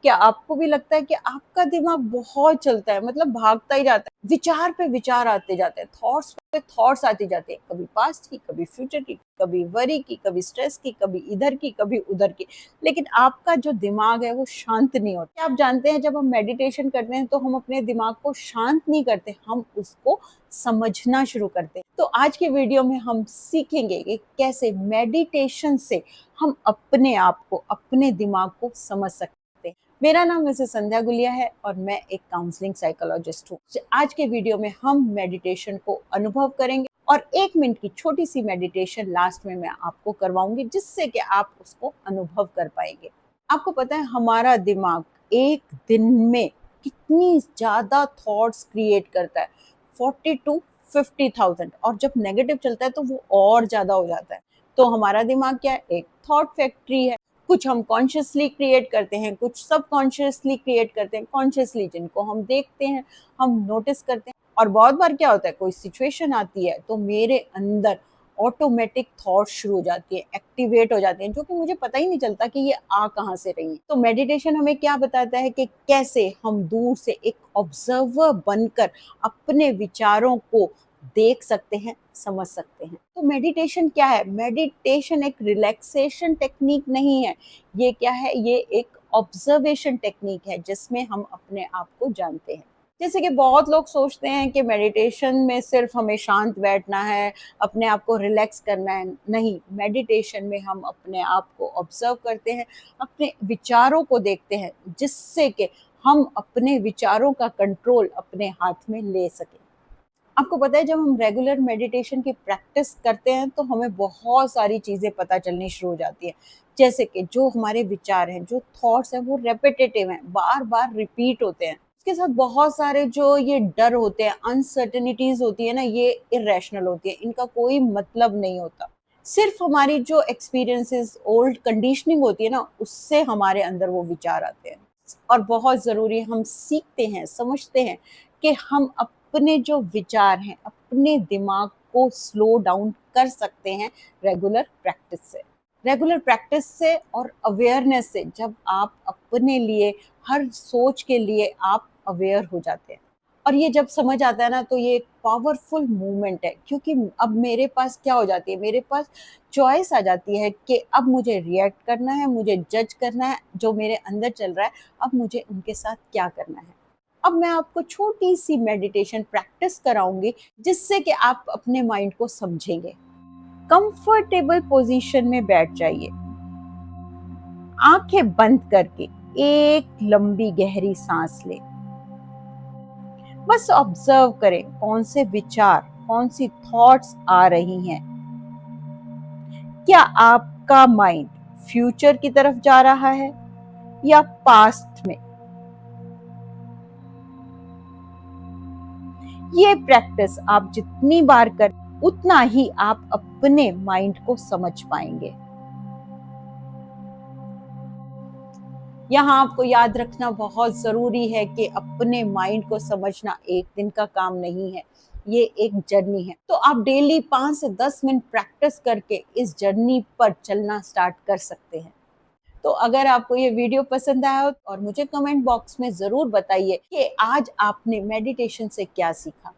क्या आपको भी लगता है कि आपका दिमाग बहुत चलता है, मतलब भागता ही जाता है, विचार पे विचार आते जाते हैं, थॉट्स पे थॉट्स आते जाते हैं, कभी पास्ट की, कभी फ्यूचर की, कभी वरी की, कभी स्ट्रेस की, कभी इधर की, कभी उधर की, लेकिन आपका जो दिमाग है वो शांत नहीं होता। क्या आप जानते हैं, जब हम मेडिटेशन करते हैं तो हम अपने दिमाग को शांत नहीं करते, हम उसको समझना शुरू करते हैं। तो आज के वीडियो में हम सीखेंगे कि कैसे मेडिटेशन से हम अपने आप को, अपने दिमाग को समझ सकते हैं। मेरा नाम मिसेस संध्या गुलिया है और मैं एक काउंसलिंग साइकोलॉजिस्ट हूँ। आज के वीडियो में हम मेडिटेशन को अनुभव करेंगे और 1 मिनट की छोटी सी मेडिटेशन लास्ट में मैं आपको करवाऊंगी, जिससे कि आप उसको अनुभव कर पाएंगे। आपको पता है हमारा दिमाग एक दिन में कितनी ज्यादा थॉट्स क्रिएट करता है, 40 to 50,000, और जब नेगेटिव चलता है तो वो और ज्यादा हो जाता है। तो हमारा दिमाग क्या है, एक थॉट फैक्ट्री है। कुछ हम कॉन्शियसली क्रिएट करते हैं, कुछ सबकॉन्शियसली क्रिएट करते हैं, कॉन्शियसली जिनको हम देखते हैं, हम नोटिस करते हैं। और बहुत बार क्या होता है, कोई सिचुएशन आती है तो मेरे अंदर ऑटोमेटिक थॉट शुरू हो जाती है, एक्टिवेट हो जाते हैं, जो कि मुझे पता ही नहीं चलता कि ये आ कहाँ से रही है। तो मेडिटेशन हमें क्या बताता है कि कैसे हम दूर से एक ऑब्जर्वर बनकर अपने विचारों को देख सकते हैं, समझ सकते हैं। तो मेडिटेशन क्या है? मेडिटेशन एक रिलैक्सेशन टेक्निक नहीं है, ये क्या है, ये एक ऑब्जर्वेशन टेक्निक है जिसमें हम अपने आप को जानते हैं। जैसे कि बहुत लोग सोचते हैं कि मेडिटेशन में सिर्फ हमें शांत बैठना है, अपने आप को रिलैक्स करना है। नहीं, मेडिटेशन में हम अपने आप को ऑब्जर्व करते हैं, अपने विचारों को देखते हैं, जिससे कि हम अपने विचारों का कंट्रोल अपने हाथ में ले सकें। आपको पता है, जब हम रेगुलर मेडिटेशन की प्रैक्टिस करते हैं तो हमें बहुत सारी चीज़ें पता चलनी शुरू हो जाती है। जैसे कि जो हमारे विचार हैं, जो थॉट्स हैं, वो रेपिटेटिव हैं, बार बार रिपीट होते हैं। इसके साथ बहुत सारे जो ये डर होते हैं, अनसर्टेनिटीज होती है ना, ये इरेशनल होती है, इनका कोई मतलब नहीं होता। सिर्फ हमारी जो एक्सपीरियंसेस, ओल्ड कंडीशनिंग होती है ना, उससे हमारे अंदर वो विचार आते हैं। और बहुत ज़रूरी है, हम सीखते हैं, समझते हैं कि हम अपने जो विचार हैं, अपने दिमाग को स्लो डाउन कर सकते हैं रेगुलर प्रैक्टिस से। रेगुलर प्रैक्टिस से और अवेयरनेस से, जब आप अपने लिए, हर सोच के लिए आप अवेयर हो जाते हैं, और ये जब समझ आता है ना, तो ये एक पावरफुल मूवमेंट है। क्योंकि अब मेरे पास क्या हो जाती है, मेरे पास चॉइस आ जाती है कि अब मुझे रिएक्ट करना है, मुझे जज करना है जो मेरे अंदर चल रहा है, अब मुझे उनके साथ क्या करना है। अब मैं आपको छोटी सी मेडिटेशन प्रैक्टिस कराऊंगी, जिससे कि आप अपने माइंड को समझेंगे। कंफर्टेबल पोजीशन में बैठ जाइए, आंखें बंद करके एक लंबी गहरी सांस लें। बस ऑब्जर्व करें कौन से विचार, कौन सी थॉट्स आ रही हैं। क्या आपका माइंड फ्यूचर की तरफ जा रहा है या पास्ट में? ये प्रैक्टिस आप जितनी बार करें, उतना ही आप अपने माइंड को समझ पाएंगे। यहाँ आपको याद रखना बहुत जरूरी है कि अपने माइंड को समझना एक दिन का काम नहीं है, ये एक जर्नी है। तो आप डेली 5 से 10 मिनट प्रैक्टिस करके इस जर्नी पर चलना स्टार्ट कर सकते हैं। तो अगर आपको ये वीडियो पसंद आया हो, और मुझे कमेंट बॉक्स में जरूर बताइए कि आज आपने मेडिटेशन से क्या सीखा।